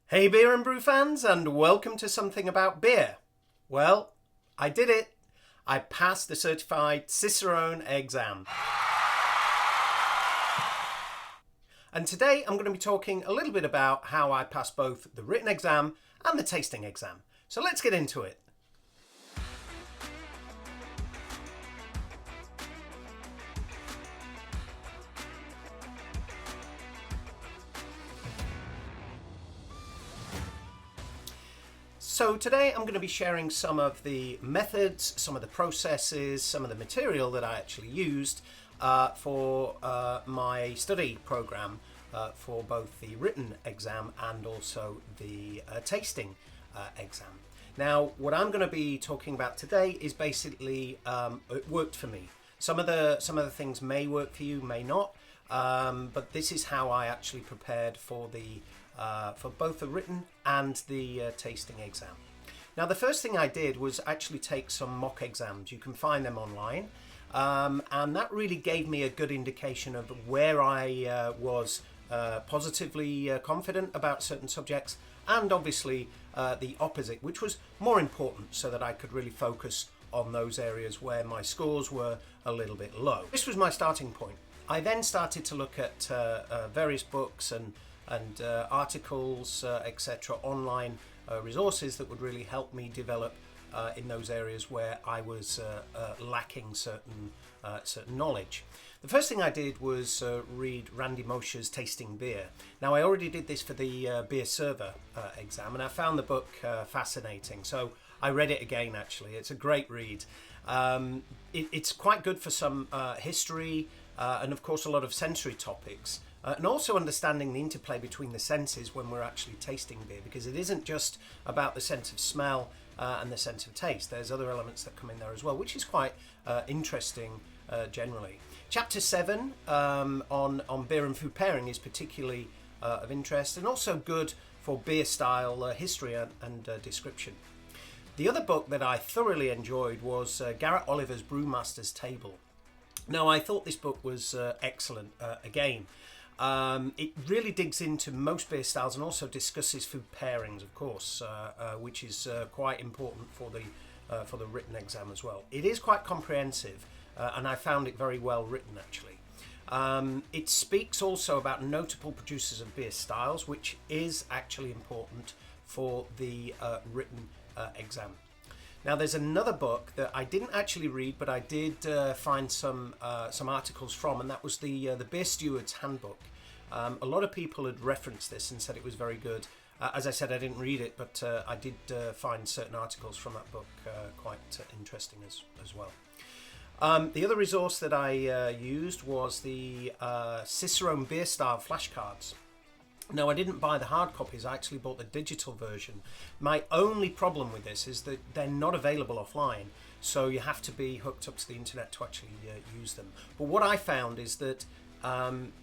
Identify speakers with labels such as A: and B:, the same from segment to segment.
A: Hey beer and brew fans, and welcome to Something About Beer. Well, I did it. I passed the certified Cicerone exam. And today I'm going to be talking a little bit about how I passed both the written exam and the tasting exam. So let's get into it. So today I'm going to be sharing some of the methods, some of the processes, some of the material that I actually used for my study program for both the written exam and also the tasting exam. Now, what I'm going to be talking about today is basically it worked for me. Some of the things may work for you, may not, but this is how I actually prepared for both the written and the tasting exam. Now, the first thing I did was actually take some mock exams. You can find them online, and that really gave me a good indication of where I was positively confident about certain subjects, and obviously the opposite, which was more important, so that I could really focus on those areas where my scores were a little bit low. This was my starting point. I then started to look at various books and articles, etc., online resources that would really help me develop in those areas where I was lacking certain knowledge. The first thing I did was read Randy Mosher's Tasting Beer. Now, I already did this for the beer server exam, and I found the book fascinating, so I read it again. Actually, it's a great read. It's quite good for some history and of course a lot of sensory topics. And also understanding the interplay between the senses when we're actually tasting beer, because it isn't just about the sense of smell and the sense of taste. There's other elements that come in there as well, which is quite interesting generally. Chapter 7 on beer and food pairing is particularly of interest, and also good for beer style history and description. The other book that I thoroughly enjoyed was Garrett Oliver's Brewmaster's Table. Now, I thought this book was excellent again. It really digs into most beer styles and also discusses food pairings, of course, which is quite important for the written exam as well. It is quite comprehensive, and I found it very well written, actually. It speaks also about notable producers of beer styles, which is actually important for the written exam. Now, there's another book that I didn't actually read, but I did find some articles from, and that was the Beer Steward's Handbook. A lot of people had referenced this and said it was very good. As I said, I didn't read it, but I did find certain articles from that book quite interesting as well. The other resource that I used was the Cicerone Beer Style flashcards. Now, I didn't buy the hard copies, I actually bought the digital version. My only problem with this is that they're not available offline, so you have to be hooked up to the internet to actually use them. But what I found is that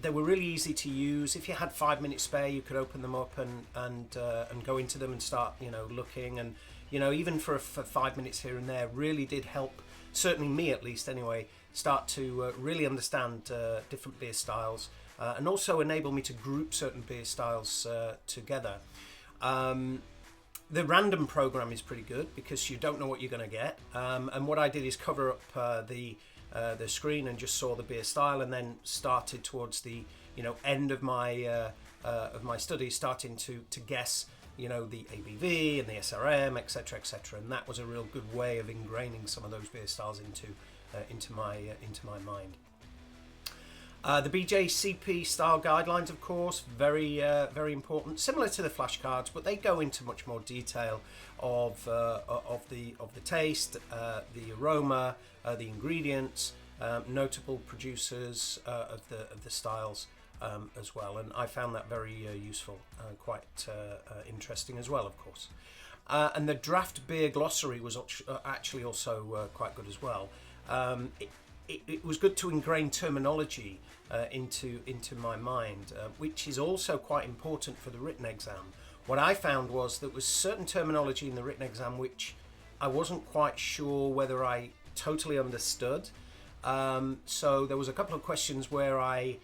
A: they were really easy to use. If you had 5 minutes spare, you could open them up and go into them and start, looking. And, even for 5 minutes here and there really did help, certainly me at least anyway, start to really understand different beer styles. And also enable me to group certain beer styles together. The random program is pretty good because you don't know what you're going to get. And what I did is cover up the screen and just saw the beer style, and then started towards the end of my study, starting to guess the ABV and the SRM, etc., etc. And that was a real good way of ingraining some of those beer styles into my mind. The BJCP style guidelines, of course, very important. Similar to the flashcards, but they go into much more detail of the taste, the aroma, the ingredients, notable producers of the styles as well. And I found that very useful, quite interesting as well, of course. And the draft beer glossary was actually also quite good as well. It was good to ingrain terminology into my mind, which is also quite important for the written exam. What I found was there was certain terminology in the written exam which I wasn't quite sure whether I totally understood. So there was a couple of questions where I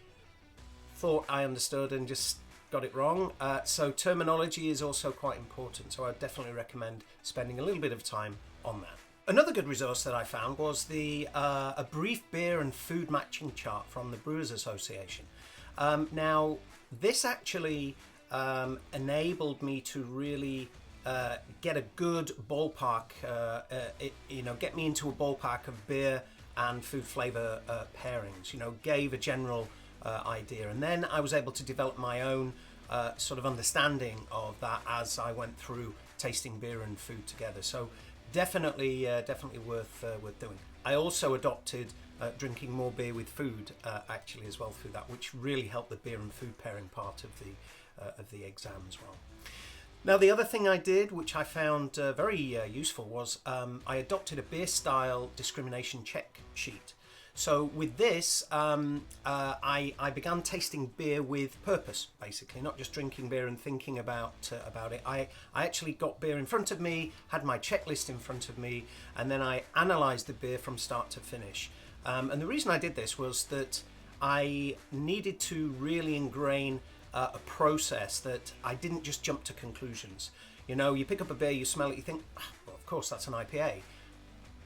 A: thought I understood and just got it wrong. So terminology is also quite important. So I definitely recommend spending a little bit of time on that. Another good resource that I found was a brief beer and food matching chart from the Brewers Association. Now, this actually enabled me to really get a good ballpark, get me into a ballpark of beer and food flavor pairings, gave a general idea. And then I was able to develop my own sort of understanding of that as I went through tasting beer and food together. So definitely worth doing. I also adopted drinking more beer with food actually as well through that, which really helped the beer and food pairing part of the exam as well. Now, the other thing I did, which I found very useful, was I adopted a beer style discrimination check sheet. So with this, I began tasting beer with purpose, basically, not just drinking beer and thinking about it. I actually got beer in front of me, had my checklist in front of me, and then I analysed the beer from start to finish. And the reason I did this was that I needed to really ingrain a process that I didn't just jump to conclusions. You pick up a beer, you smell it, you think, well, of course, that's an IPA.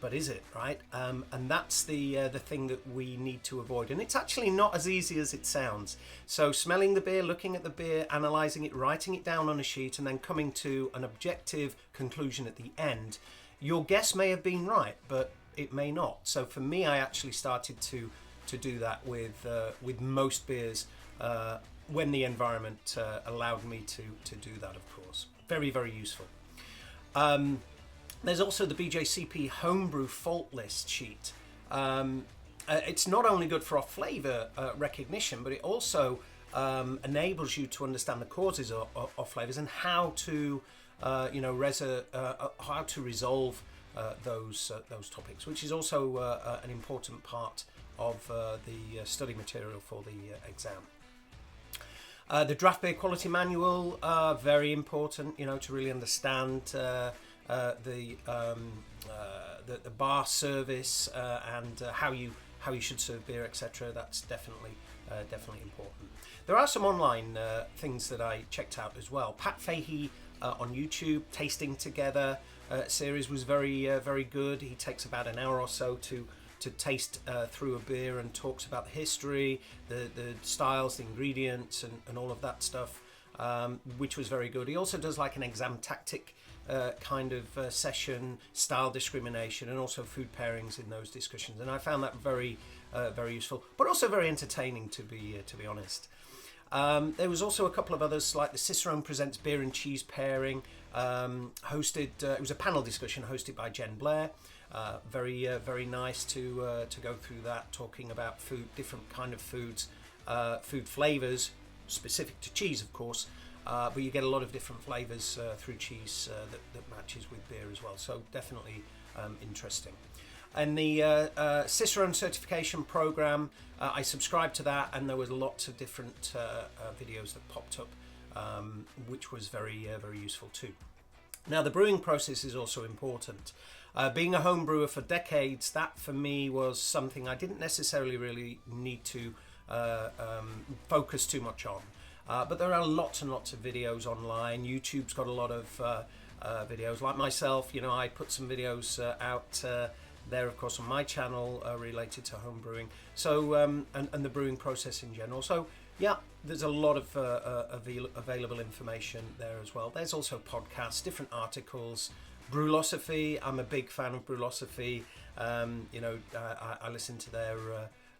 A: But is it, right? And that's the thing that we need to avoid. And it's actually not as easy as it sounds. So smelling the beer, looking at the beer, analysing it, writing it down on a sheet, and then coming to an objective conclusion at the end. Your guess may have been right, but it may not. So for me, I actually started to do that with most beers when the environment allowed me to do that, of course. Very, very useful. There's also the BJCP Homebrew Fault List sheet. It's not only good for our flavour recognition, but it also enables you to understand the causes of flavours and how to, how to resolve those topics, which is also an important part of the study material for the exam. The draft beer quality manual, very important, to really understand the bar service and how you should serve beer, etc. That's definitely important. There are some online things that I checked out as well. Pat Fahey on YouTube, Tasting Together series was very good. He takes about an hour or so to taste through a beer and talks about the history, the styles, the ingredients, and all of that stuff, which was very good. He also does like an exam tactic kind of session, style discrimination, and also food pairings in those discussions. And I found that very useful, but also very entertaining, to be honest. There was also a couple of others, like the Cicerone Presents Beer and Cheese Pairing, hosted. It was a panel discussion hosted by Jen Blair. Very nice to go through that, talking about food, different kind of foods, food flavors, specific to cheese, of course. But you get a lot of different flavors through cheese that matches with beer as well. So definitely interesting. And the Cicerone Certification Programme, I subscribed to that, and there was lots of different videos that popped up, which was very useful too. Now, the brewing process is also important. Being a home brewer for decades, that for me was something I didn't necessarily really need to focus too much on. But there are lots and lots of videos online. YouTube's got a lot of videos. Like myself, I put some videos out there, of course, on my channel related to home brewing. So and the brewing process in general. So yeah, there's a lot of available information there as well. There's also podcasts, different articles. Brewlosophy, I'm a big fan of Brewlosophy. I listen to their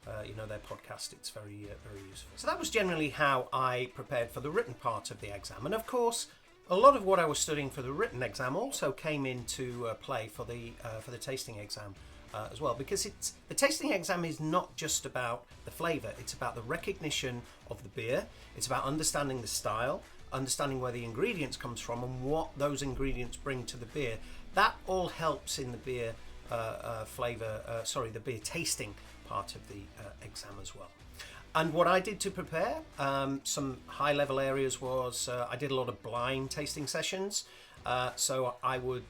A: podcast. It's very useful. So that was generally how I prepared for the written part of the exam. And of course, a lot of what I was studying for the written exam also came into play for the tasting exam as well, because the tasting exam is not just about the flavour. It's about the recognition of the beer. It's about understanding the style, understanding where the ingredients comes from, and what those ingredients bring to the beer. That all helps in the beer the beer tasting part of the exam as well. And what I did to prepare, some high-level areas was I did a lot of blind tasting sessions. So I would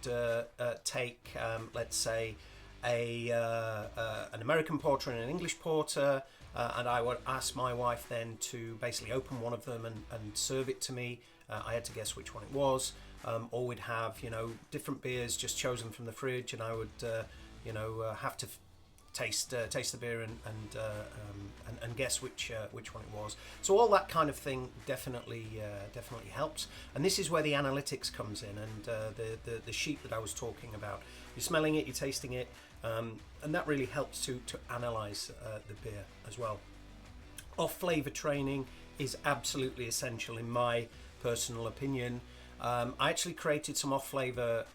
A: take, let's say, an American porter and an English porter, and I would ask my wife then to basically open one of them and serve it to me. I had to guess which one it was, or we'd have, you know, different beers just chosen from the fridge, and I would, have to taste the beer and guess which one it was. So all that kind of thing definitely helps. And this is where the analytics comes in, and the sheet that I was talking about. You're smelling it, you're tasting it, and that really helps to analyze the beer as well. Off flavor training is absolutely essential in my personal opinion. I actually created some off flavor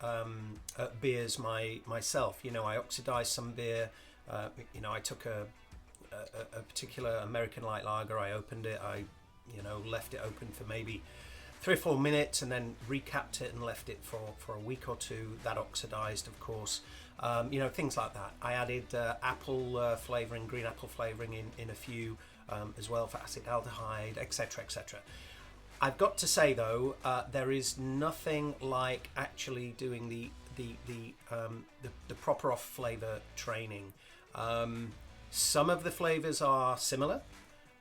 A: beers myself. You know, I oxidized some beer. I took a particular American light lager, I opened it, I left it open for maybe 3 or 4 minutes and then recapped it and left it for a week or two. That oxidized, of course. Things like that. I added apple flavouring, green apple flavouring in a few as well for acetaldehyde, etc., etc. I've got to say though, there is nothing like actually doing the proper off flavour training. Some of the flavors are similar,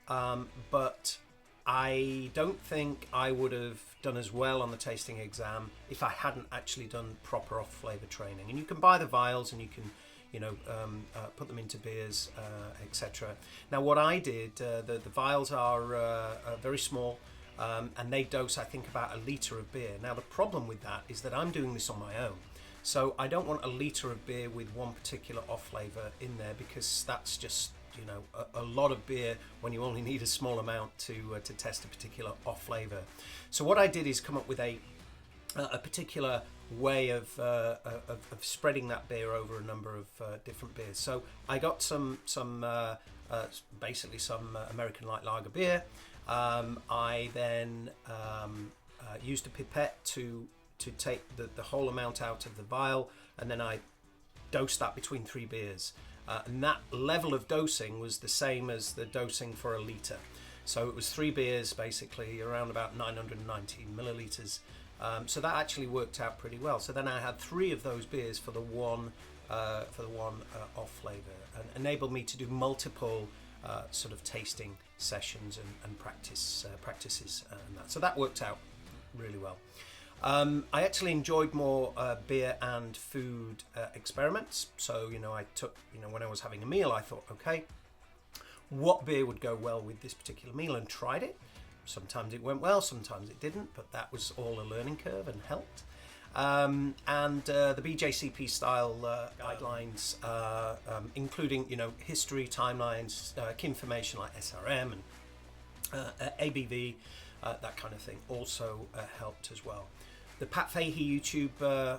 A: but I don't think I would have done as well on the tasting exam if I hadn't actually done proper off flavor training. And you can buy the vials and you can put them into beers, etc. Now what I did, the vials are very small, and they dose, I think, about 1 litre of beer. Now the problem with that is that I'm doing this on my own. So I don't want 1 litre of beer with one particular off flavour in there, because that's just, a lot of beer when you only need a small amount to test a particular off flavour. So what I did is come up with a particular way of spreading that beer over a number of different beers. So I got some American light lager beer. I then used a pipette to take the whole amount out of the vial, and then I dosed that between 3 beers. And that level of dosing was the same as the dosing for 1 litre. So it was 3 beers, basically around about 990 millilitres. So that actually worked out pretty well. So then I had 3 of those beers for the one off flavour, and enabled me to do multiple sort of tasting sessions and practices and that. So that worked out really well. I actually enjoyed more beer and food experiments. So, I took, when I was having a meal, I thought, okay, what beer would go well with this particular meal, and tried it. Sometimes it went well, sometimes it didn't, but that was all a learning curve and helped. And the BJCP style guidelines, including, history, timelines, key information like SRM and ABV, that kind of thing, also helped as well. The Fahey YouTube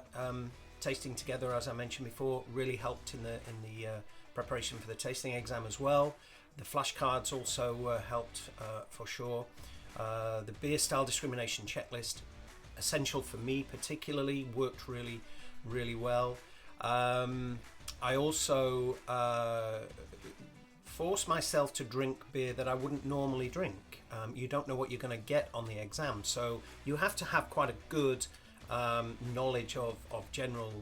A: tasting together, as I mentioned before, really helped in the preparation for the tasting exam as well. The flashcards also helped for sure. The beer style discrimination checklist, essential for me particularly, worked really, really well. I also forced myself to drink beer that I wouldn't normally drink. You don't know what you're going to get on the exam, so you have to have quite a good knowledge of general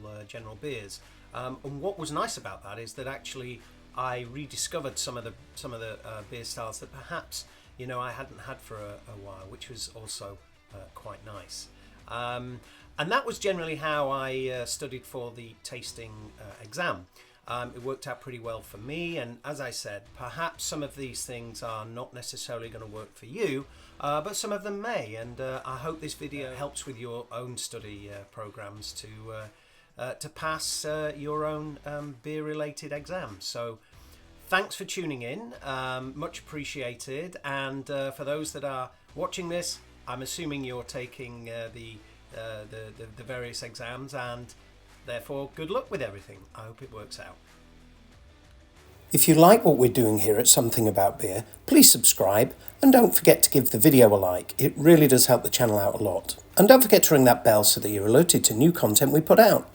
A: beers. And what was nice about that is that actually I rediscovered some of the beer styles that perhaps I hadn't had for a while, which was also quite nice. And that was generally how I studied for the tasting exam. It worked out pretty well for me, and as I said, perhaps some of these things are not necessarily going to work for you, but some of them may, and I hope this video helps with your own study programs to pass your own beer-related exams. So thanks for tuning in, much appreciated, and for those that are watching this, I'm assuming you're taking the various exams, and therefore good luck with everything. I hope it works out. If you like what we're doing here at Something About Beer, please subscribe, and don't forget to give the video a like. It really does help the channel out a lot. And don't forget to ring that bell so that you're alerted to new content we put out.